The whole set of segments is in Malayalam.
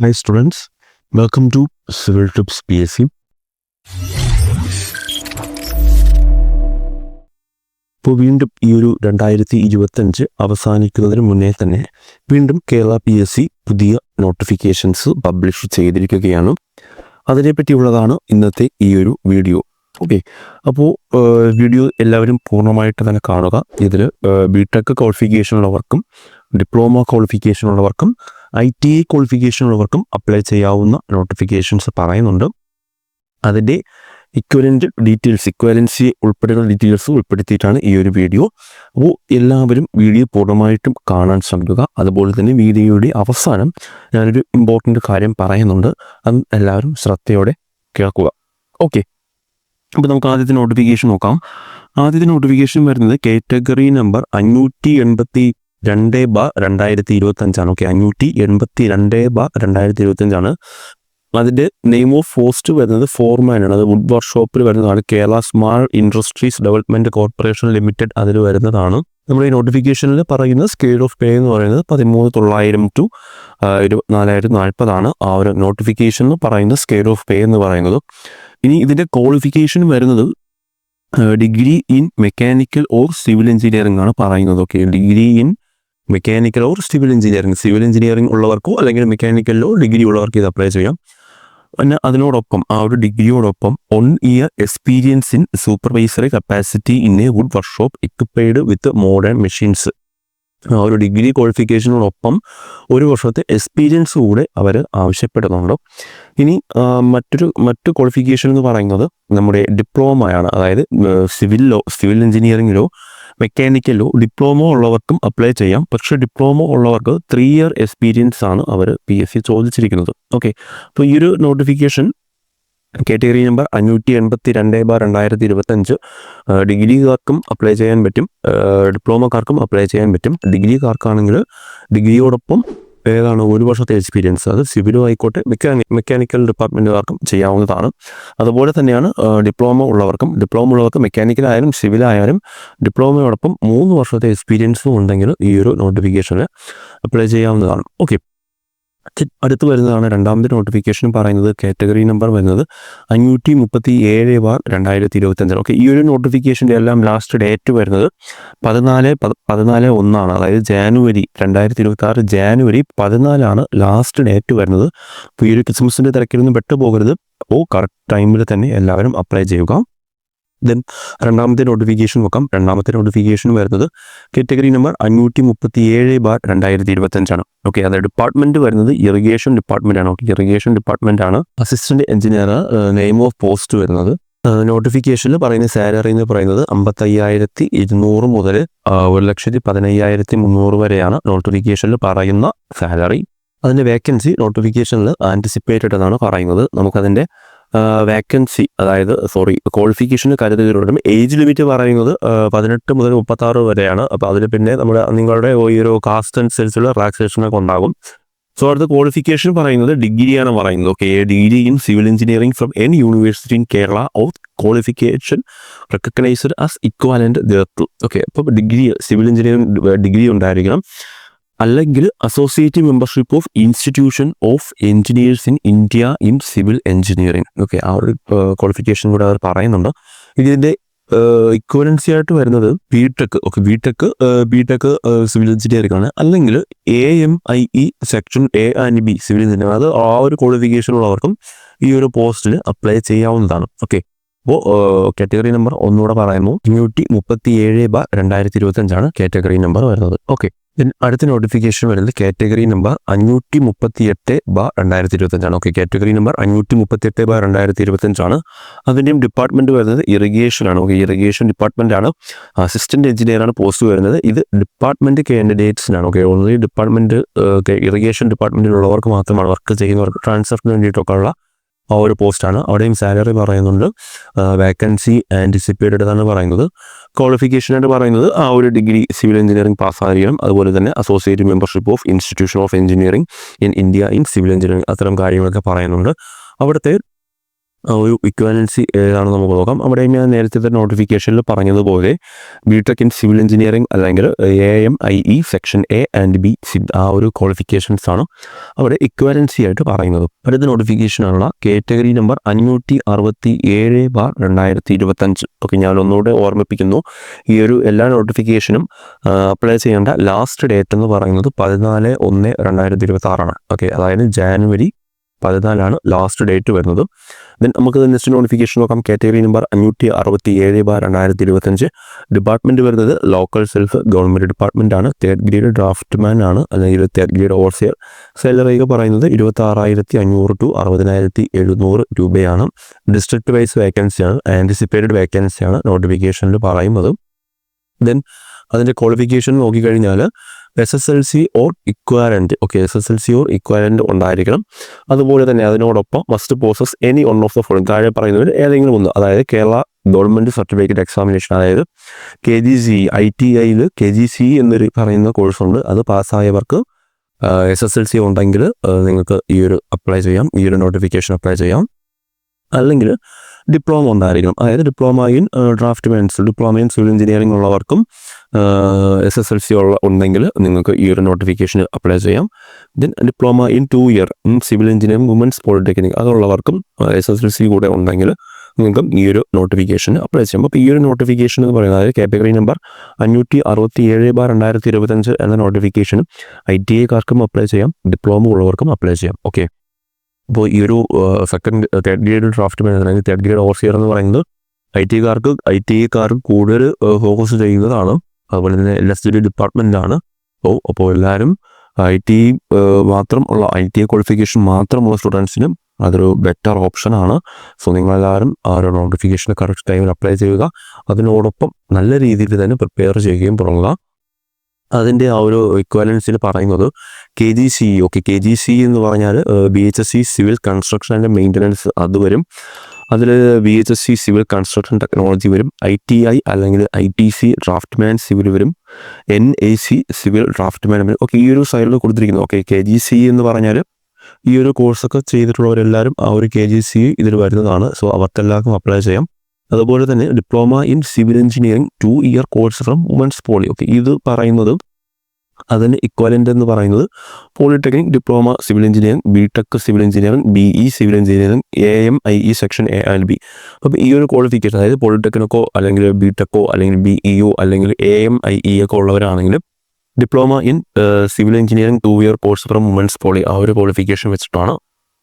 Hi students, welcome to Civil Tips PSC. ഇപ്പോൾ വീണ്ടും ഈ ഒരു 2025 അവസാനിക്കുന്നതിന് മുന്നേ തന്നെ വീണ്ടും കേരള PSC പുതിയ നോട്ടിഫിക്കേഷൻസ് പബ്ലിഷ് ചെയ്തിരിക്കുകയാണ്. അതിനെപ്പറ്റിയുള്ളതാണ് ഇന്നത്തെ ഈ ഒരു വീഡിയോ. ഓക്കെ, അപ്പോൾ വീഡിയോ എല്ലാവരും പൂർണ്ണമായിട്ട് തന്നെ കാണുക. ഇതിൽ ബിടെക് ക്വാളിഫിക്കേഷൻ ഉള്ളവർക്കും ഡിപ്ലോമ ക്വാളിഫിക്കേഷൻ ഉള്ളവർക്കും ITI ക്വാളിഫിക്കേഷൻ ഉള്ളവർക്കും അപ്ലൈ ചെയ്യാവുന്ന നോട്ടിഫിക്കേഷൻസ് പറയുന്നുണ്ട്. അതിൻ്റെ ഇക്വലൻസി ഉൾപ്പെടെയുള്ള ഡീറ്റെയിൽസ് ഉൾപ്പെടുത്തിയിട്ടാണ് ഈ ഒരു വീഡിയോ. അപ്പോൾ എല്ലാവരും വീഡിയോ പൂർണ്ണമായിട്ടും കാണാൻ ശ്രമിക്കുക. അതുപോലെ തന്നെ വീഡിയോയുടെ അവസാനം ഞാനൊരു ഇമ്പോർട്ടൻ്റ് കാര്യം പറയുന്നുണ്ട്, അത് എല്ലാവരും ശ്രദ്ധയോടെ കേൾക്കുക. ഓക്കെ, അപ്പോൾ നമുക്ക് ആദ്യത്തെ നോട്ടിഫിക്കേഷൻ നോക്കാം. ആദ്യത്തെ നോട്ടിഫിക്കേഷൻ വരുന്നത് കാറ്റഗറി നമ്പർ 582/2025 ഓക്കെ, 582/2025. അതിൻ്റെ നെയിം ഓഫ് പോസ്റ്റ് വരുന്നത് ഫോർമാനാണ്. അത് വുഡ് വർക്ക്ഷോപ്പിൽ വരുന്നതാണ്. Kerala small industries development corporation limited അതിൽ വരുന്നതാണ്. നമ്മുടെ ഈ നോട്ടിഫിക്കേഷനിൽ പറയുന്ന സ്കെയിൽ ഓഫ് പേ എന്ന് പറയുന്നത് 13,900 to 24,040 ആ ഒരു നോട്ടിഫിക്കേഷനിൽ പറയുന്ന സ്കെയിൽ ഓഫ് പേ എന്ന് പറയുന്നത്. ഇനി ഇതിൻ്റെ ക്വാളിഫിക്കേഷൻ വരുന്നത് degree in mechanical or civil engineering ആണ് പറയുന്നത്. Okay, degree in mechanical or civil എഞ്ചിനീയറിംഗ് ഉള്ളവർക്കോ അല്ലെങ്കിൽ മെക്കാനിക്കലിലോ ഡിഗ്രി ഉള്ളവർക്ക് ഇത് അപ്ലൈ ചെയ്യാം. പിന്നെ അതിനോടൊപ്പം ആ ഒരു ഡിഗ്രിയോടൊപ്പം 1 year experience in supervisory capacity in a wood workshop equipped with modern machines. ആ ഒരു ഡിഗ്രി ക്വാളിഫിക്കേഷനോടൊപ്പം 1 വർഷത്തെ എക്സ്പീരിയൻസ് കൂടെ അവർ ആവശ്യപ്പെടുന്നുണ്ട്. ഇനി മറ്റു ക്വാളിഫിക്കേഷൻ എന്ന് പറയുന്നത് നമ്മുടെ ഡിപ്ലോമയാണ്. അതായത് സിവിൽ എഞ്ചിനീയറിംഗിലോ മെക്കാനിക്കലോ ഡിപ്ലോമ ഉള്ളവർക്കും അപ്ലൈ ചെയ്യാം. പക്ഷേ ഡിപ്ലോമ ഉള്ളവർക്ക് 3 year എക്സ്പീരിയൻസ് ആണ് അവർ PSC ചോദിച്ചിരിക്കുന്നത്. ഓക്കെ, അപ്പോൾ ഈ ഒരു നോട്ടിഫിക്കേഷൻ കാറ്റഗറി നമ്പർ 582/2025 ഡിഗ്രിക്കാർക്കും അപ്ലൈ ചെയ്യാൻ പറ്റും, ഡിപ്ലോമക്കാർക്കും അപ്ലൈ ചെയ്യാൻ പറ്റും. ഡിഗ്രിക്കാർക്കാണെങ്കിൽ ഡിഗ്രിയോടൊപ്പം ഏതാണ് 1 വർഷത്തെ എക്സ്പീരിയൻസ്, അത് സിവിലും ആയിക്കോട്ടെ മെക്കാനിക്കൽ ഡിപ്പാർട്ട്മെൻറ്റുകാർക്കും ചെയ്യാവുന്നതാണ്. അതുപോലെ തന്നെയാണ് ഡിപ്ലോമ ഉള്ളവർക്ക് മെക്കാനിക്കലായാലും സിവിലായാലും ഡിപ്ലോമയോടൊപ്പം 3 വർഷത്തെ എക്സ്പീരിയൻസും ഉണ്ടെങ്കിൽ ഈ ഒരു നോട്ടിഫിക്കേഷന് അപ്ലൈ ചെയ്യാവുന്നതാണ്. ഓക്കെ, അടുത്ത് വരുന്നതാണ് രണ്ടാമത്തെ നോട്ടിഫിക്കേഷൻ പറയുന്നത്. കാറ്റഗറി നമ്പർ വരുന്നത് 537/2025. ഓക്കെ, ഈ ഒരു നോട്ടിഫിക്കേഷൻ്റെ എല്ലാം ലാസ്റ്റ് ഡേറ്റ് വരുന്നത് 14/1 അതായത് ജാനുവരി 2026 ജാനുവരി 14 ലാസ്റ്റ് ഡേറ്റ് വരുന്നത്. അപ്പോൾ ഈ ഒരു ക്രിസ്മസിൻ്റെ തിരക്കിലൊന്നും പെട്ടുപോകരുത്. അപ്പോൾ കറക്റ്റ് ടൈമിൽ തന്നെ എല്ലാവരും അപ്ലൈ ചെയ്യുക. ദെൻ രണ്ടാമത്തെ നോട്ടിഫിക്കേഷൻ നോക്കാം. രണ്ടാമത്തെ നോട്ടിഫിക്കേഷൻ വരുന്നത് കാറ്റഗറി നമ്പർ 537/2025. ഓക്കെ, അത് ഡിപ്പാർട്ട്മെൻറ്റ് വരുന്നത് ഇറിഗേഷൻ ഡിപ്പാർട്ട്മെൻ്റ് ആണ്. ഓക്കെ, ഇറിഗേഷൻ ഡിപ്പാർട്ട്മെൻ്റ് ആണ്. Assistant engineer name of post വരുന്നത്. നോട്ടിഫിക്കേഷനിൽ പറയുന്ന സാലറി എന്ന് പറയുന്നത് 55,200 മുതൽ 1,15,300 വരെയാണ് നോട്ടിഫിക്കേഷനിൽ പറയുന്ന സാലറി. അതിൻ്റെ വേക്കൻസി നോട്ടിഫിക്കേഷനിൽ ആൻറ്റിസിപ്പേറ്റഡ് എന്നാണ് പറയുന്നത്. നമുക്കതിൻ്റെ വേക്കൻസി ക്വാളിഫിക്കേഷന് കരുതുകയും ഏജ് ലിമിറ്റ് പറയുന്നത് 18 മുതൽ 36 വരെയാണ്. അപ്പോൾ അതിൽ പിന്നെ നിങ്ങളുടെ ഈ ഒരു കാസ്റ്റ് അനുസരിച്ചുള്ള റിലാക്സേഷനൊക്കെ ഉണ്ടാകും. സോ അടുത്ത ക്വാളിഫിക്കേഷൻ പറയുന്നത് ഡിഗ്രിയാണ് പറയുന്നത്. Okay, degree in civil engineering from any university in Kerala of qualification recognised as equivalent thereto. Okay, അപ്പോൾ സിവിൽ എഞ്ചിനീയറിംഗ് ഡിഗ്രി ഉണ്ടായിരിക്കണം, അല്ലെങ്കിൽ associate membership of institution of engineers in India in civil engineering. Okay, ആ ഒരു ക്വാളിഫിക്കേഷൻ കൂടെ അവർ പറയുന്നുണ്ട്. ഇതിൻ്റെ ഇക്വലൻസി ആയിട്ട് വരുന്നത് B Tech. Okay, B Tech civil engineering ആണ്, അല്ലെങ്കിൽ AMIE section A and B civil engineering. അത് ആ ഒരു ക്വാളിഫിക്കേഷൻ ഉള്ളവർക്കും ഈ ഒരു പോസ്റ്റിൽ അപ്ലൈ ചെയ്യാവുന്നതാണ്. ഓക്കെ, അപ്പോൾ കാറ്റഗറി നമ്പർ ഒന്നുകൂടെ പറയുന്നു, 537/2025 കാറ്റഗറി നമ്പർ വരുന്നത്. ഓക്കെ, അടുത്ത നോട്ടിഫിക്കേഷൻ വരുന്നത് category number 538/2025. Okay, category number 538/2025. അതിൻ്റെയും ഡിപ്പാർട്ട്മെൻറ്റ് വരുന്നത് ഇറിഗേഷൻ ആണ്. ഓക്കെ, ഇറിഗേഷൻ ഡിപ്പാർട്ട്മെൻ്റ് ആണ്. അസിസ്റ്റൻറ്റ് എഞ്ചിനീയർ ആണ് പോസ്റ്റ് വരുന്നത്. ഇത് ഡിപ്പാർട്ട്മെൻറ്റ് കാൻഡിഡേറ്റ്സിനാണ്. ഓക്കെ, ഓൺലി ഡിപ്പാർട്ട്മെൻറ്റ് ഇറിഗേഷൻ ഡിപ്പാർട്ട്മെൻറ്റിലുള്ളവർക്ക് മാത്രമാണ്, വർക്ക് ചെയ്യുന്നവർക്ക് ട്രാൻസ്ഫറിന് വേണ്ടിയിട്ടൊക്കെ ഉള്ള ആ ഒരു പോസ്റ്റാണ്. അവിടെയും സാലറി പറയുന്നുണ്ട്. വേക്കൻസി ആൻറ്റിസിപ്പേറ്റഡ് എന്നാണ് പറയുന്നത്. ക്വാളിഫിക്കേഷനായിട്ട് പറയുന്നത് ആ ഒരു ഡിഗ്രി സിവിൽ എഞ്ചിനീയറിംഗ് പാസ്സായിരിക്കണം. അതുപോലെ തന്നെ associate membership of institution of engineering in India in civil engineering, അത്തരം കാര്യങ്ങളൊക്കെ പറയുന്നുണ്ട്. അവിടുത്തെ ഒരു ഇക്വാലൻസി ഏതാണെന്ന് നമുക്ക് നോക്കാം. അവിടെ ഞാൻ നേരത്തെ നോട്ടിഫിക്കേഷനിൽ പറഞ്ഞതുപോലെ ബിടെക് ഇൻ സിവിൽ എഞ്ചിനീയറിംഗ് അല്ലെങ്കിൽ AMIE section A and B ആ ഒരു ക്വാളിഫിക്കേഷൻസ് ആണ് അവിടെ ഇക്വാലൻസി ആയിട്ട് പറയുന്നത്. അടുത്ത നോട്ടിഫിക്കേഷനുള്ള കാറ്റഗറി നമ്പർ 567/2025. ഓക്കെ, ഞാൻ ഒന്നുകൂടെ ഓർമ്മിപ്പിക്കുന്നു, ഈ ഒരു എല്ലാ നോട്ടിഫിക്കേഷനും അപ്ലൈ ചെയ്യേണ്ട ലാസ്റ്റ് ഡേറ്റ് എന്ന് പറയുന്നത് 14/1/2026 ഓക്കെ, അതായത് ജാനുവരി 14 ലാസ്റ്റ് ഡേറ്റ് വരുന്നത്. ദെൻ നമുക്ക് നെക്സ്റ്റ് നോട്ടിഫിക്കേഷൻ നോക്കാം. Category number 567/2025. ഡിപ്പാർട്ട്മെൻറ്റ് വരുന്നത് ലോക്കൽ സെൽഫ് ഗവൺമെൻറ് ഡിപ്പാർട്ട്മെൻ്റ് ആണ്. തേർഡ് ഗ്രേഡ് ഡ്രാഫ്റ്റ്മാൻ ആണ്, അല്ലെങ്കിൽ തേർഡ് ഗ്രേഡ് ഓവർസിയർ. സാലറി പറയുന്നത് 26,500 to 60,700 രൂപയാണ്. ഡിസ്ട്രിക്ട് വൈസ് വേക്കൻസിയാണ്, ആൻറ്റിസിപ്പേറ്റഡ് വേക്കൻസിയാണ് നോട്ടിഫിക്കേഷനിൽ പറയുന്നത്. ദെൻ അതിൻ്റെ ക്വാളിഫിക്കേഷൻ നോക്കിക്കഴിഞ്ഞാൽ SSLC or equivalent. Okay, SSLC or equivalent ഉണ്ടായിരിക്കണം. അതുപോലെ തന്നെ അതിനോടൊപ്പം must poses any one of the following, താഴെ പറയുന്നതിൽ ഏതെങ്കിലും ഒന്ന്, അതായത് കേരള ഗവൺമെൻറ് സർട്ടിഫിക്കറ്റ് എക്സാമിനേഷൻ, അതായത് KGCE ITIയിൽ KGCE എന്നൊരു പറയുന്ന കോഴ്സുണ്ട്. അത് പാസ്സായവർക്ക് SSLC ഉണ്ടെങ്കിൽ നിങ്ങൾക്ക് ഈ ഒരു അപ്ലൈ ചെയ്യാം, ഈ ഒരു നോട്ടിഫിക്കേഷൻ അപ്ലൈ ചെയ്യാം. അല്ലെങ്കിൽ ഡിപ്ലോമ ഉണ്ടായിരിക്കണം, അതായത് diploma in draftsmans, diploma in civil engineering ഉള്ളവർക്കും SSLC ഉണ്ടെങ്കിൽ നിങ്ങൾക്ക് ഈ ഒരു നോട്ടിഫിക്കേഷൻ അപ്ലൈ ചെയ്യാം. Then diploma in 2 year in civil engineering women's polytechnic അതുള്ളവർക്കും SSLC കൂടെ ഉണ്ടെങ്കിൽ നിങ്ങൾക്കും ഈ ഒരു നോട്ടിഫിക്കേഷൻ അപ്ലൈ ചെയ്യാം. അപ്പോൾ ഈ ഒരു നോട്ടിഫിക്കേഷൻ എന്ന് പറയുന്നത്, അതായത് കാറ്റഗറി നമ്പർ 567/2025 എന്ന നോട്ടിഫിക്കേഷൻ ITIക്കാർക്കും അപ്ലൈ ചെയ്യാം, ഡിപ്ലോമ ഉള്ളവർക്കും അപ്ലൈ ചെയ്യാം. ഓക്കെ, അപ്പോൾ ഈ ഒരു തേർഡ് ഗ്രേഡ് ഡ്രാഫ്റ്റ്മാൻ അല്ലെങ്കിൽ തേർഡ് ഗ്രേഡ് ഓവർസിയർ എന്ന് പറയുന്നത് ITIക്കാർക്ക് കൂടുതൽ ഫോക്കസ് ചെയ്യുന്നതാണ്. അതുപോലെ തന്നെ LSD ഡിപ്പാർട്ട്മെൻറ്റാണ്. അപ്പോൾ എല്ലാവരും ITI മാത്രം ഉള്ള ITI ക്വാളിഫിക്കേഷൻ മാത്രമുള്ള സ്റ്റുഡൻസിനും അതൊരു ബെറ്റർ ഓപ്ഷനാണ്. സോ നിങ്ങളെല്ലാവരും ആ ഒരു നോട്ടിഫിക്കേഷൻ കറക്റ്റ് ടൈമിൽ അപ്ലൈ ചെയ്യുക. അതിനോടൊപ്പം നല്ല രീതിയിൽ തന്നെ പ്രിപ്പയർ ചെയ്യുകയും തുടങ്ങുക. അതിൻ്റെ ആ ഒരു ഇക്വാലൻസിൽ പറയുന്നത് KGCE. ഓക്കെ, KGCE എന്ന് പറഞ്ഞാൽ BHSC civil construction and maintenance അത് വരും. അതിൽ BHSC സിവിൽ കൺസ്ട്രക്ഷൻ ടെക്നോളജി വരും. ITI അല്ലെങ്കിൽ ITC ഡ്രാഫ്റ്റ്മാൻ സിവിൽ വരും. NAC സിവിൽ ഡ്രാഫ്റ്റ്മാൻ വരും. ഓക്കെ, ഈ ഒരു സൈഡിൽ കൊടുത്തിരിക്കുന്നു. ഓക്കെ, KGCE എന്ന് പറഞ്ഞാൽ ഈ ഒരു കോഴ്സൊക്കെ ചെയ്തിട്ടുള്ളവരെല്ലാവരും ആ ഒരു KGCE ഇതിൽ വരുന്നതാണ്. സോ അവർക്കെല്ലാവർക്കും അപ്ലൈ ചെയ്യാം. അതുപോലെ തന്നെ diploma in civil engineering 2 year course from women's poly. Okay, ഇത് പറയുന്നത് അതിന് ഇക്വാലൻ്റ് എന്ന് പറയുന്നത് polytechnic diploma civil engineering, BTech civil engineering, BE civil engineering, AMIE section A and B. അപ്പോൾ ഈ ഒരു ക്വാളിഫിക്കേഷൻ, അതായത് പോളിടെക്നിക്കോ അല്ലെങ്കിൽ BTechോ അല്ലെങ്കിൽ BEയോ അല്ലെങ്കിൽ AMIE ഒക്കെ ഉള്ളവരാണെങ്കിൽ diploma in civil engineering 2 year course from women's poly ആ ഒരു ക്വാളിഫിക്കേഷൻ വെച്ചിട്ടാണ്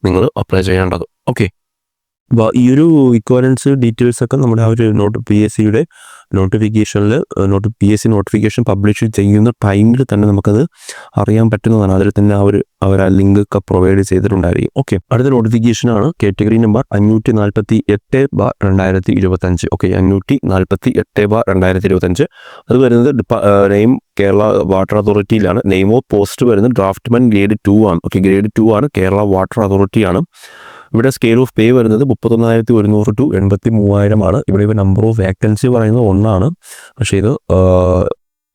നിങ്ങൾ അപ്ലൈ ചെയ്യേണ്ടത്. ഓക്കെ, അപ്പോൾ ഈ ഒരു ഇക്വാലൻസ് ഡീറ്റെയിൽസ് ഒക്കെ നമ്മുടെ ആ ഒരു PSCയുടെ നോട്ടിഫിക്കേഷനിൽ PSC നോട്ടിഫിക്കേഷൻ പബ്ലിഷ് ചെയ്യുന്ന ടൈമിൽ തന്നെ നമുക്കത് അറിയാൻ പറ്റുന്നതാണ്. അതിൽ തന്നെ അവർ ആ ലിങ്ക് ഒക്കെ പ്രൊവൈഡ് ചെയ്തിട്ടുണ്ടായിരിക്കും. ഓക്കെ, അടുത്ത നോട്ടിഫിക്കേഷനാണ് കാറ്റഗറി നമ്പർ 548/2025. ഓക്കെ, 548/2025. അത് വരുന്നത് നെയിം കേരള വാട്ടർ അതോറിറ്റിയിലാണ്. നെയിം ഓഫ് പോസ്റ്റ് വരുന്നത് ഡ്രാഫ്റ്റ്മാൻ ഗ്രേഡ് 2 ആണ്. ഓക്കെ, ഗ്രേഡ് 2 ആണ്, കേരള വാട്ടർ അതോറിറ്റിയാണ്. ഇവിടെ സ്കെയിൽ ഓഫ് പേ വരുന്നത് 31,100 to 83,000 ആണ്. ഇവിടെ നമ്പർ ഓഫ് വേക്കൻസി പറയുന്നത് 1 ആണ്. പക്ഷേ ഇത്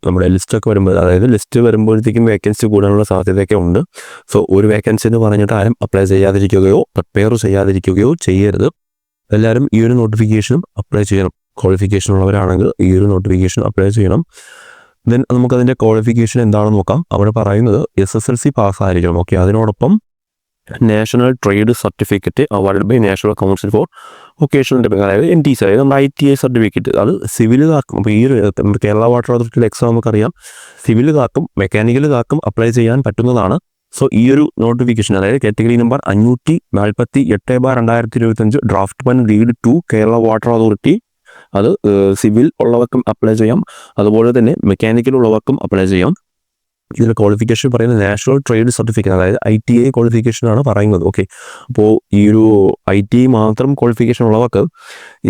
നമ്മുടെ ലിസ്റ്റൊക്കെ വരുമ്പോൾ, അതായത് ലിസ്റ്റ് വരുമ്പോഴത്തേക്കും വേക്കൻസി കൂടാനുള്ള സാധ്യതയൊക്കെ ഉണ്ട്. സോ ഒരു വേക്കൻസി എന്ന് പറഞ്ഞിട്ട് ആരും അപ്ലൈ ചെയ്യാതിരിക്കുകയോ പ്രിപ്പയർ ചെയ്യാതിരിക്കുകയോ ചെയ്യരുത്. എല്ലാവരും ഈ ഒരു നോട്ടിഫിക്കേഷനും അപ്ലൈ ചെയ്യണം. ക്വാളിഫിക്കേഷൻ ഉള്ളവരാണെങ്കിൽ ഈ ഒരു നോട്ടിഫിക്കേഷൻ അപ്ലൈ ചെയ്യണം. ദെൻ നമുക്കതിൻ്റെ ക്വാളിഫിക്കേഷൻ എന്താണെന്ന് നോക്കാം. അവിടെ പറയുന്നത് SSLC പാസ്സായിരിക്കണം. ഓക്കെ, അതിനോടൊപ്പം national trade certificate award by national council for vocational development, അതായത് NTC, അതായത് നമ്മുടെ ITI സർട്ടിഫിക്കറ്റ്. അത് സിവിലുകാർക്കും, അപ്പോൾ ഈ ഒരു കേരള വാട്ടർ അതോറിറ്റിയുടെ എക്സാം നമുക്കറിയാം, സിവിലുകാർക്കും മെക്കാനിക്കലുകാർക്കും അപ്ലൈ ചെയ്യാൻ പറ്റുന്നതാണ്. സോ ഈ ഒരു നോട്ടിഫിക്കേഷൻ, അതായത് category number 548/2025 draughtsman grade 2 Kerala water authority, അത് സിവിൽ ഉള്ളവർക്കും അപ്ലൈ ചെയ്യാം, അതുപോലെ തന്നെ മെക്കാനിക്കൽ ഉള്ളവർക്കും അപ്ലൈ ചെയ്യാം. ഇതിൻ്റെ ക്വാളിഫിക്കേഷൻ പറയുന്നത് നാഷണൽ ട്രേഡ് സർട്ടിഫിക്കറ്റ്, അതായത് ITI ക്വാളിഫിക്കേഷനാണ് പറയുന്നത്. ഓക്കെ, അപ്പോൾ ഈ ഒരു ITI മാത്രം ക്വാളിഫിക്കേഷൻ ഉള്ളവർക്ക്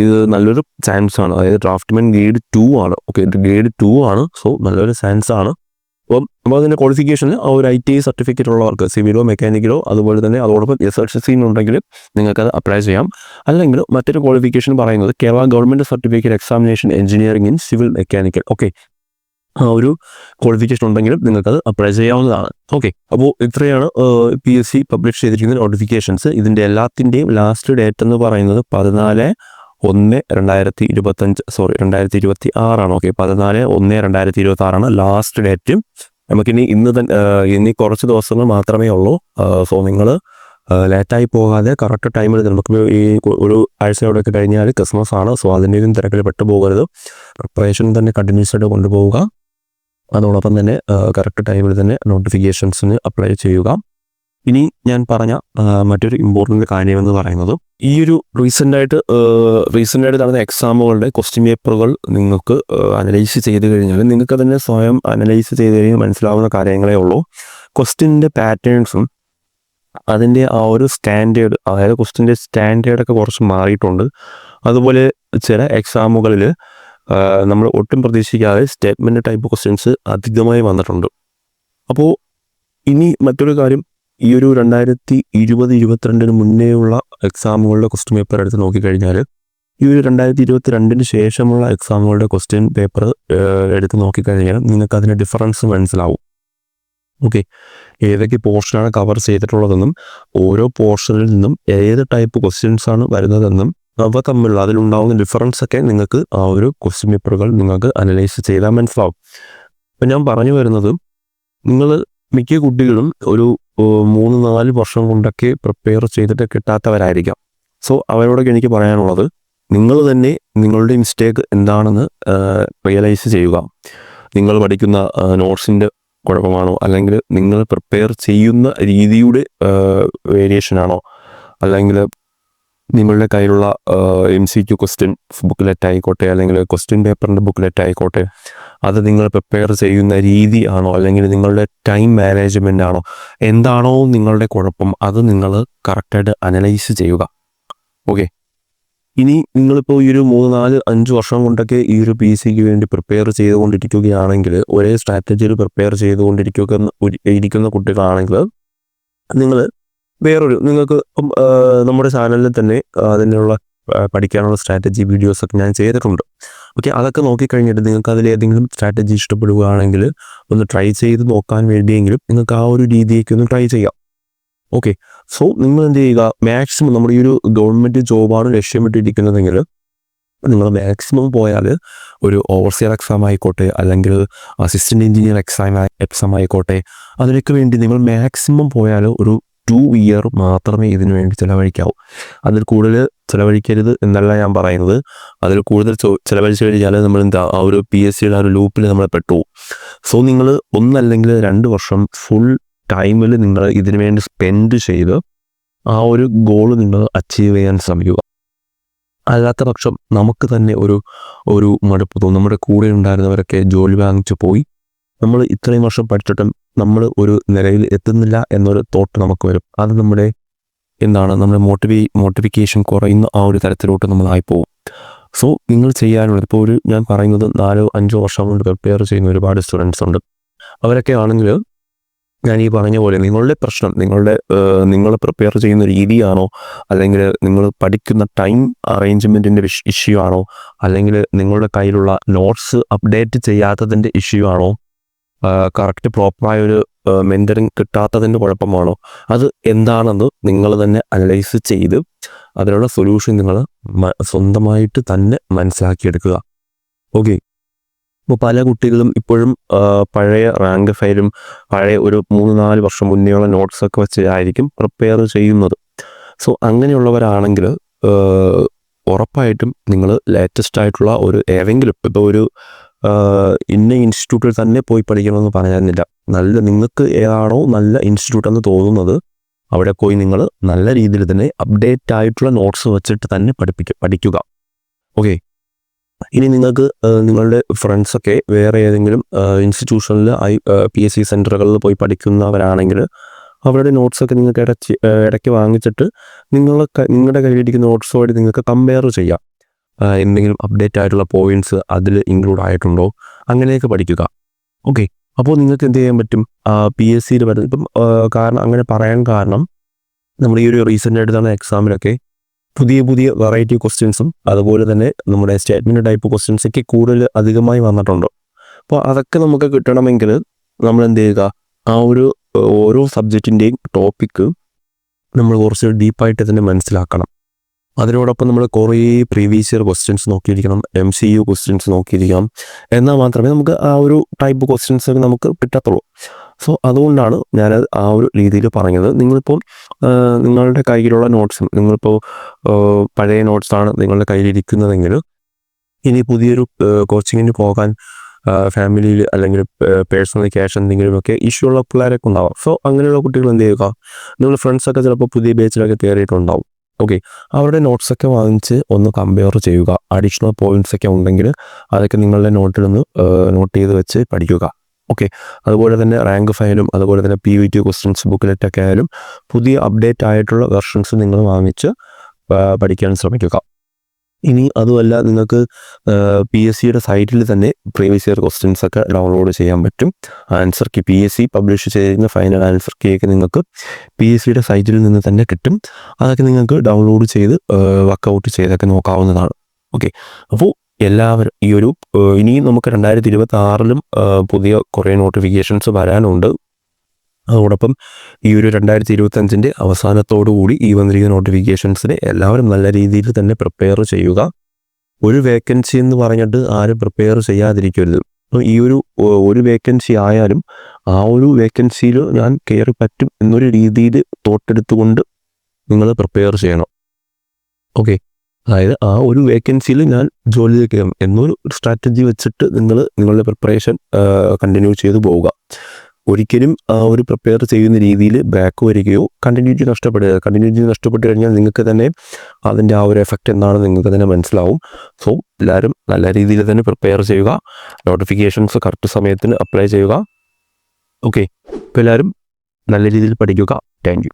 ഇത് നല്ലൊരു ചാൻസ് ആണ്. അതായത് ഡ്രാഫ്റ്റ്മാൻ ഗ്രേഡ് 2 ആണ്. ഓക്കെ, ഗ്രേഡ് 2 ആണ്. സോ നല്ലൊരു ചാൻസ് ആണ്. അപ്പോൾ അതിൻ്റെ ക്വാളിഫിക്കേഷന് ആ ഒരു ITI സർട്ടിഫിക്കറ്റ് ഉള്ളവർക്ക് സിവിലോ മെക്കാനിക്കലോ അതുപോലെ തന്നെ അതോടൊപ്പം SSLC ഉണ്ടെങ്കിൽ നിങ്ങൾക്കത് അപ്ലൈ ചെയ്യാം. അല്ലെങ്കിൽ മറ്റൊരു ക്വാളിഫിക്കേഷൻ പറയുന്നത് Kerala government certificate examination engineering in civil mechanical. Okay, ആ ഒരു ക്വാളിഫിക്കേഷൻ ഉണ്ടെങ്കിലും നിങ്ങൾക്കത് അപ്ലൈ ചെയ്യാവുന്നതാണ്. ഓക്കെ, അപ്പോൾ ഇത്രയാണ് PSC പബ്ലിഷ് ചെയ്തിരിക്കുന്ന നോട്ടിഫിക്കേഷൻസ്. ഇതിൻ്റെ എല്ലാത്തിൻ്റെയും ലാസ്റ്റ് ഡേറ്റ് എന്ന് പറയുന്നത് 14/1/2025 ഓക്കെ, 14/1/2026 ലാസ്റ്റ് ഡേറ്റ്. നമുക്കിനി ഇനി കുറച്ച് ദിവസങ്ങൾ മാത്രമേ ഉള്ളൂ. സോ നിങ്ങൾ ലേറ്റായി പോകാതെ കറക്റ്റ് ടൈമിൽ നമുക്ക് ഈ ഒരു ആഴ്ചയോടൊക്കെ കഴിഞ്ഞാൽ ക്രിസ്മസ് ആണ്. സോ അതിൻ്റെയും തിരക്കിൽ പെട്ടു പോകരുത്. പ്രിപ്പറേഷൻ തന്നെ കണ്ടിന്യൂസ് ആയിട്ട് കൊണ്ടുപോവുക. അതോടൊപ്പം തന്നെ കറക്റ്റ് ടൈമിൽ തന്നെ നോട്ടിഫിക്കേഷൻസിന് അപ്ലൈ ചെയ്യുക. ഇനി ഞാൻ പറഞ്ഞ മറ്റൊരു ഇമ്പോർട്ടൻ്റ് കാര്യമെന്ന് പറയുന്നത് ഈ ഒരു റീസെൻ്റായിട്ട് നടന്ന എക്സാമുകളുടെ ക്വസ്റ്റ്യൻ പേപ്പറുകൾ നിങ്ങൾക്ക് അനലൈസ് ചെയ്ത് കഴിഞ്ഞാൽ നിങ്ങൾക്ക് തന്നെ സ്വയം അനലൈസ് ചെയ്ത് കഴിഞ്ഞാൽ മനസ്സിലാവുന്ന കാര്യങ്ങളേ ഉള്ളൂ. ക്വസ്റ്റ്യൻ്റെ പാറ്റേൺസും അതിൻ്റെ ആ ഒരു സ്റ്റാൻഡേർഡ്, അതായത് ക്വസ്റ്റ്യൻ്റെ സ്റ്റാൻഡേർഡൊക്കെ കുറച്ച് മാറിയിട്ടുണ്ട്. അതുപോലെ ചില എക്സാമുകളിൽ നമ്മൾ ഒട്ടും പ്രതീക്ഷിക്കാതെ സ്റ്റേറ്റ്മെൻറ്റ് ടൈപ്പ് ക്വസ്റ്റ്യൻസ് അധികമായി വന്നിട്ടുണ്ട്. അപ്പോൾ ഇനി മറ്റൊരു കാര്യം, ഈ ഒരു 2020-2022 മുന്നേയുള്ള എക്സാമുകളുടെ ക്വസ്റ്റ്യൻ പേപ്പർ എടുത്ത് നോക്കിക്കഴിഞ്ഞാൽ ഈ ഒരു 2022 ശേഷമുള്ള എക്സാമുകളുടെ ക്വസ്റ്റ്യൻ പേപ്പർ എടുത്ത് നോക്കിക്കഴിഞ്ഞാൽ നിങ്ങൾക്ക് അതിൻ്റെ ഡിഫറൻസ് മനസ്സിലാവും. ഓക്കെ, ഏതൊക്കെ പോർഷനാണ് കവർ ചെയ്തിട്ടുള്ളതെന്നും ഓരോ പോർഷനിൽ നിന്നും ഏത് ടൈപ്പ് ക്വസ്റ്റ്യൻസ് ആണ് വരുന്നതെന്നും അവ തമ്മിലുള്ള അതിലുണ്ടാകുന്ന ഡിഫറൻസ് ഒക്കെ നിങ്ങൾക്ക് ആ ഒരു ക്വസ്റ്റ്യൻ പേപ്പറുകൾ നിങ്ങൾക്ക് അനലൈസ് ചെയ്താൽ മനസ്സിലാവും. അപ്പം ഞാൻ പറഞ്ഞു വരുന്നത്, നിങ്ങൾ മിക്ക കുട്ടികളും ഒരു 3-4 വർഷം കൊണ്ടൊക്കെ പ്രിപ്പയർ ചെയ്തിട്ട് കിട്ടാത്തവരായിരിക്കാം. സോ അവരോടൊക്കെ എനിക്ക് പറയാനുള്ളത്, നിങ്ങൾ തന്നെ നിങ്ങളുടെ മിസ്റ്റേക്ക് എന്താണെന്ന് റിയലൈസ് ചെയ്യുക. നിങ്ങൾ പഠിക്കുന്ന നോട്ട്സിൻ്റെ കുഴപ്പമാണോ, അല്ലെങ്കിൽ നിങ്ങൾ പ്രിപ്പയർ ചെയ്യുന്ന രീതിയുടെ വേരിയേഷനാണോ, അല്ലെങ്കിൽ നിങ്ങളുടെ കയ്യിലുള്ള MCQ ക്വസ്റ്റ്യൻ ബുക്ക്ലെറ്റ് ആയിക്കോട്ടെ, അല്ലെങ്കിൽ ക്വസ്റ്റ്യൻ പേപ്പറിൻ്റെ ബുക്ക്ലെറ്റ് ആയിക്കോട്ടെ, അത് നിങ്ങൾ പ്രിപ്പയർ ചെയ്യുന്ന രീതി ആണോ, അല്ലെങ്കിൽ നിങ്ങളുടെ ടൈം മാനേജ്മെൻ്റ് ആണോ, എന്താണോ നിങ്ങളുടെ കുഴപ്പം, അത് നിങ്ങൾ കറക്റ്റായിട്ട് അനലൈസ് ചെയ്യുക. ഓക്കെ, ഇനി നിങ്ങളിപ്പോൾ ഈ ഒരു 3-4-5 വർഷം കൊണ്ടൊക്കെ ഈ ഒരു PSCക്ക് വേണ്ടി പ്രിപ്പയർ ചെയ്തുകൊണ്ടിരിക്കുകയാണെങ്കിൽ, ഒരേ സ്ട്രാറ്റജിയിൽ പ്രിപ്പയർ ചെയ്തുകൊണ്ടിരിക്കുന്ന കുട്ടികളാണെങ്കിൽ നിങ്ങൾ നിങ്ങൾക്ക് നമ്മുടെ ചാനലിൽ തന്നെ അതിനുള്ള പഠിക്കാനുള്ള സ്ട്രാറ്റജി വീഡിയോസൊക്കെ ഞാൻ ചെയ്തിട്ടുണ്ട്. ഓക്കെ, അതൊക്കെ നോക്കിക്കഴിഞ്ഞിട്ട് നിങ്ങൾക്ക് അതിലേതെങ്കിലും സ്ട്രാറ്റജി ഇഷ്ടപ്പെടുകയാണെങ്കിൽ ഒന്ന് ട്രൈ ചെയ്ത് നോക്കാൻ വേണ്ടിയെങ്കിലും നിങ്ങൾക്ക് ആ ഒരു രീതിയൊക്കെ ഒന്ന് ട്രൈ ചെയ്യാം. ഓക്കെ, സോ നിങ്ങൾ എന്ത് ചെയ്യുക, മാക്സിമം നമ്മുടെ ഈ ഒരു ഗവൺമെൻറ് ജോബാണ് ലക്ഷ്യമിട്ടിരിക്കുന്നതെങ്കിൽ നിങ്ങൾ മാക്സിമം പോയാൽ ഒരു ഓവർസിയർ എക്സാം ആയിക്കോട്ടെ, അല്ലെങ്കിൽ അസിസ്റ്റൻറ്റ് എഞ്ചിനീയർ എക്സാം ആയിക്കോട്ടെ, അതിനൊക്കെ വേണ്ടി നിങ്ങൾ മാക്സിമം പോയാൽ ഒരു 2 ഇയർ മാത്രമേ ഇതിനു വേണ്ടി ചിലവഴിക്കാവൂ. അതിൽ കൂടുതൽ ചിലവഴിക്കരുത് എന്നല്ല ഞാൻ പറയുന്നത്. അതിൽ കൂടുതൽ ചിലവഴിച്ച് കഴിഞ്ഞാൽ നമ്മൾ ആ ഒരു PSCയുടെ ആ ഒരു ലൂപ്പിൽ നമ്മൾ പെട്ടുപോകും. സോ നിങ്ങൾ 1 അല്ലെങ്കിൽ 2 വർഷം ഫുൾ ടൈമിൽ നിങ്ങൾ ഇതിനു വേണ്ടി സ്പെൻഡ് ചെയ്ത് ആ ഒരു ഗോൾ നിങ്ങൾ അച്ചീവ് ചെയ്യാൻ ശ്രമിക്കുക. അല്ലാത്ത പക്ഷം നമുക്ക് തന്നെ ഒരു മടുപ്പ് തോന്നും. നമ്മുടെ കൂടെ ഉണ്ടായിരുന്നവരൊക്കെ ജോലി വാങ്ങിച്ചു പോയി, നമ്മൾ ഇത്രയും വർഷം പഠിച്ചിട്ടും നമ്മൾ ഒരു നിലയിൽ എത്തുന്നില്ല എന്നൊരു തോട്ട് നമുക്ക് വരും. അത് നമ്മുടെ നമ്മുടെ മോട്ടിവേഷൻ കുറയുന്ന ആ ഒരു തരത്തിലോട്ട് നമ്മളായി പോകും. സോ നിങ്ങൾ ചെയ്യാനുള്ളത്, ഇപ്പോൾ ഞാൻ പറയുന്നത് 4-5 വർഷം കൊണ്ട് പ്രിപ്പയർ ചെയ്യുന്ന ഒരുപാട് സ്റ്റുഡൻസ് ഉണ്ട്. അവരൊക്കെ ആണെങ്കിൽ ഞാൻ ഈ പറഞ്ഞ പോലെ നിങ്ങളുടെ പ്രശ്നം നിങ്ങൾ പ്രിപ്പയർ ചെയ്യുന്ന രീതിയാണോ, അല്ലെങ്കിൽ നിങ്ങൾ പഠിക്കുന്ന ടൈം അറേഞ്ച്മെൻറ്റിൻ്റെ ഇഷ്യൂ ആണോ, അല്ലെങ്കിൽ നിങ്ങളുടെ കയ്യിലുള്ള നോട്ട്സ് അപ്ഡേറ്റ് ചെയ്യാത്തതിൻ്റെ ഇഷ്യൂ ആണോ, കറക്റ്റ് പ്രോപ്പറായൊരു മെൻറ്ററിങ് കിട്ടാത്തതിൻ്റെ കുഴപ്പമാണോ, അത് എന്താണെന്ന് നിങ്ങൾ തന്നെ അനലൈസ് ചെയ്ത് അതിനുള്ള സൊല്യൂഷൻ നിങ്ങൾ സ്വന്തമായിട്ട് തന്നെ മനസ്സിലാക്കിയെടുക്കുക. ഓക്കെ, ഇപ്പോൾ പല കുട്ടികളും ഇപ്പോഴും പഴയ റാങ്ക് ഫയലും പഴയ ഒരു 3-4 വർഷം മുന്നേയുള്ള നോട്ട്സൊക്കെ വെച്ച് ആയിരിക്കും പ്രിപ്പയർ ചെയ്യുന്നത്. സോ അങ്ങനെയുള്ളവരാണെങ്കിൽ ഉറപ്പായിട്ടും നിങ്ങൾ ലേറ്റസ്റ്റ് ആയിട്ടുള്ള ഏതെങ്കിലും ഇപ്പോൾ ഇന്ന ഇൻസ്റ്റിറ്റ്യൂട്ടിൽ തന്നെ പോയി പഠിക്കണമെന്ന് പറയാനില്ല. നിങ്ങൾക്ക് ഏതാണോ നല്ല ഇൻസ്റ്റിറ്റ്യൂട്ട് എന്ന് തോന്നുന്നത് അവിടെ പോയി നിങ്ങൾ നല്ല രീതിയിൽ തന്നെ അപ്ഡേറ്റ് ആയിട്ടുള്ള നോട്ട്സ് വെച്ചിട്ട് തന്നെ പഠിക്കുക. ഓക്കെ, ഇനി നിങ്ങൾക്ക് നിങ്ങളുടെ ഫ്രണ്ട്സൊക്കെ വേറെ ഏതെങ്കിലും ഇൻസ്റ്റിറ്റ്യൂഷനിൽ PSC സെൻറ്ററുകളിൽ പോയി പഠിക്കുന്നവരാണെങ്കിൽ അവരുടെ നോട്ട്സൊക്കെ നിങ്ങൾക്ക് ഇടയ്ക്ക് വാങ്ങിച്ചിട്ട് നിങ്ങളുടെ കയ്യിലിരിക്കുന്ന നോട്ട്സുമായിട്ട് നിങ്ങൾക്ക് കമ്പയർ ചെയ്യാം. എന്തെങ്കിലും അപ്ഡേറ്റ് ആയിട്ടുള്ള പോയിൻറ്റ്സ് അതിൽ ഇൻക്ലൂഡ് ആയിട്ടുണ്ടോ, അങ്ങനെയൊക്കെ പഠിക്കുക. ഓക്കെ, അപ്പോൾ നിങ്ങൾക്ക് എന്ത് ചെയ്യാൻ പറ്റും, PSCയിൽ വരുന്നത് ഇപ്പം അങ്ങനെ പറയാൻ കാരണം നമ്മൾ ഈ ഒരു റീസെൻ്റായിട്ട് തന്നെ എക്സാമിലൊക്കെ പുതിയ വെറൈറ്റി ക്വസ്റ്റ്യൻസും അതുപോലെ തന്നെ നമ്മുടെ സ്റ്റേറ്റ്മെൻറ്റ് ടൈപ്പ് ക്വസ്റ്റ്യൻസൊക്കെ അധികമായി വന്നിട്ടുണ്ട്. അപ്പോൾ അതൊക്കെ നമുക്ക് കിട്ടണമെങ്കിൽ നമ്മൾ എന്ത് ചെയ്യുക, ആ ഒരു ഓരോ സബ്ജക്റ്റിൻ്റെയും ടോപ്പിക്ക് നമ്മൾ കുറച്ച് ഡീപ്പായിട്ട് തന്നെ മനസ്സിലാക്കണം. അതിനോടൊപ്പം നമ്മൾ കുറേ പ്രീവിയസ് ഇയർ ക്വസ്റ്റ്യൻസ് നോക്കിയിരിക്കണം, MCU ക്വസ്റ്റ്യൻസ് നോക്കിയിരിക്കണം. എന്നാൽ മാത്രമേ നമുക്ക് ആ ഒരു ടൈപ്പ് ക്വസ്റ്റ്യൻസ് നമുക്ക് കിട്ടത്തുള്ളൂ. സോ അതുകൊണ്ടാണ് ഞാനത് ആ ഒരു രീതിയിൽ പറഞ്ഞത്. നിങ്ങളിപ്പോൾ നിങ്ങളുടെ കയ്യിലുള്ള നോട്ട്സും, നിങ്ങളിപ്പോൾ പഴയ നോട്ട്സാണ് നിങ്ങളുടെ കയ്യിലിരിക്കുന്നതെങ്കിൽ ഇനി പുതിയൊരു കോച്ചിങ്ങിന് പോകാൻ ഫാമിലിയിൽ അല്ലെങ്കിൽ പേഴ്സണൽ ക്യാഷ് എന്തെങ്കിലുമൊക്കെ ഇഷ്യൂ ഉള്ള പിള്ളേരൊക്കെ ഉണ്ടാവാം. സോ അങ്ങനെയുള്ള കുട്ടികൾ എന്ത് ചെയ്യുക, നിങ്ങൾ ഫ്രണ്ട്സൊക്കെ ചിലപ്പോൾ പുതിയ ബാച്ചിലൊക്കെ കയറിയിട്ടുണ്ടാവും. ഓക്കെ, അവരുടെ നോട്ട്സൊക്കെ വാങ്ങിച്ച് ഒന്ന് കമ്പയർ ചെയ്യുക. അഡീഷണൽ പോയിന്റ്സ് ഒക്കെ ഉണ്ടെങ്കിൽ അതൊക്കെ നിങ്ങളുടെ നോട്ടിൽ നിന്ന് നോട്ട് ചെയ്ത് വെച്ച് പഠിക്കുക. ഓക്കെ, അതുപോലെ തന്നെ റാങ്ക് ഫയലും അതുപോലെ തന്നെ PVT ക്വസ്റ്റ്യൻസ് ബുക്ക്ലെറ്റൊക്കെ ആയാലും പുതിയ അപ്ഡേറ്റ് ആയിട്ടുള്ള വെർഷൻസ് നിങ്ങൾ വാങ്ങിച്ച് പഠിക്കാൻ ശ്രമിക്കുക. ഇനി അതുമല്ല, നിങ്ങൾക്ക് PSCയുടെ സൈറ്റിൽ തന്നെ പ്രീവിയസ് ഇയർ ക്വസ്റ്റ്യൻസ് ഒക്കെ ഡൗൺലോഡ് ചെയ്യാൻ പറ്റും. ആൻസർ കീ PSC പബ്ലിഷ് ചെയ്യുന്ന ഫൈനൽ ആൻസർ കീ ഒക്കെ നിങ്ങൾക്ക് PSCയുടെ സൈറ്റിൽ നിന്ന് തന്നെ കിട്ടും. അതൊക്കെ നിങ്ങൾക്ക് ഡൗൺലോഡ് ചെയ്ത് വർക്കൗട്ട് ചെയ്തൊക്കെ നോക്കാവുന്നതാണ്. ഓക്കെ, അപ്പോൾ എല്ലാവരും ഈ ഒരു ഇനിയും നമുക്ക് 2026 പുതിയ കുറേ നോട്ടിഫിക്കേഷൻസ് വരാനുണ്ട്. അതോടൊപ്പം ഈ ഒരു 2025 അവസാനത്തോടുകൂടി ഈ വന്നിരിക്കുന്ന നോട്ടിഫിക്കേഷൻസിന് എല്ലാവരും നല്ല രീതിയിൽ തന്നെ പ്രിപ്പയർ ചെയ്യുക. ഒരു വേക്കൻസി എന്ന് പറഞ്ഞിട്ട് ആരും പ്രിപ്പയർ ചെയ്യാതിരിക്കരുത്. ഈ ഒരു വേക്കൻസി ആയാലും ആ ഒരു വേക്കൻസിയിൽ ഞാൻ കയറി പറ്റും എന്നൊരു രീതിയിൽ തോട്ടെടുത്തുകൊണ്ട് നിങ്ങൾ പ്രിപ്പയർ ചെയ്യണം. ഓക്കെ, അതായത് ആ ഒരു വേക്കൻസിയിൽ ഞാൻ ജോലി ചെയ്യാം എന്നൊരു സ്ട്രാറ്റജി വെച്ചിട്ട് നിങ്ങളുടെ പ്രിപ്പറേഷൻ കണ്ടിന്യൂ ചെയ്ത് പോവുക. ഒരിക്കലും ആ ഒരു പ്രിപ്പയർ ചെയ്യുന്ന രീതിയിൽ ബാക്ക് വരികയോ കണ്ടിന്യൂറ്റി നഷ്ടപ്പെടുക. കണ്ടിന്യൂറ്റി നഷ്ടപ്പെട്ട് കഴിഞ്ഞാൽ നിങ്ങൾക്ക് തന്നെ അതിൻ്റെ ആ ഒരു എഫക്റ്റ് എന്താണെന്ന് നിങ്ങൾക്ക് തന്നെ മനസ്സിലാവും. സോ എല്ലാവരും നല്ല രീതിയിൽ തന്നെ പ്രിപ്പയർ ചെയ്യുക. നോട്ടിഫിക്കേഷൻസ് കറക്റ്റ് സമയത്തിന് അപ്ലൈ ചെയ്യുക. ഓക്കെ, അപ്പോൾ എല്ലാവരും നല്ല രീതിയിൽ പഠിക്കുക. Thank you.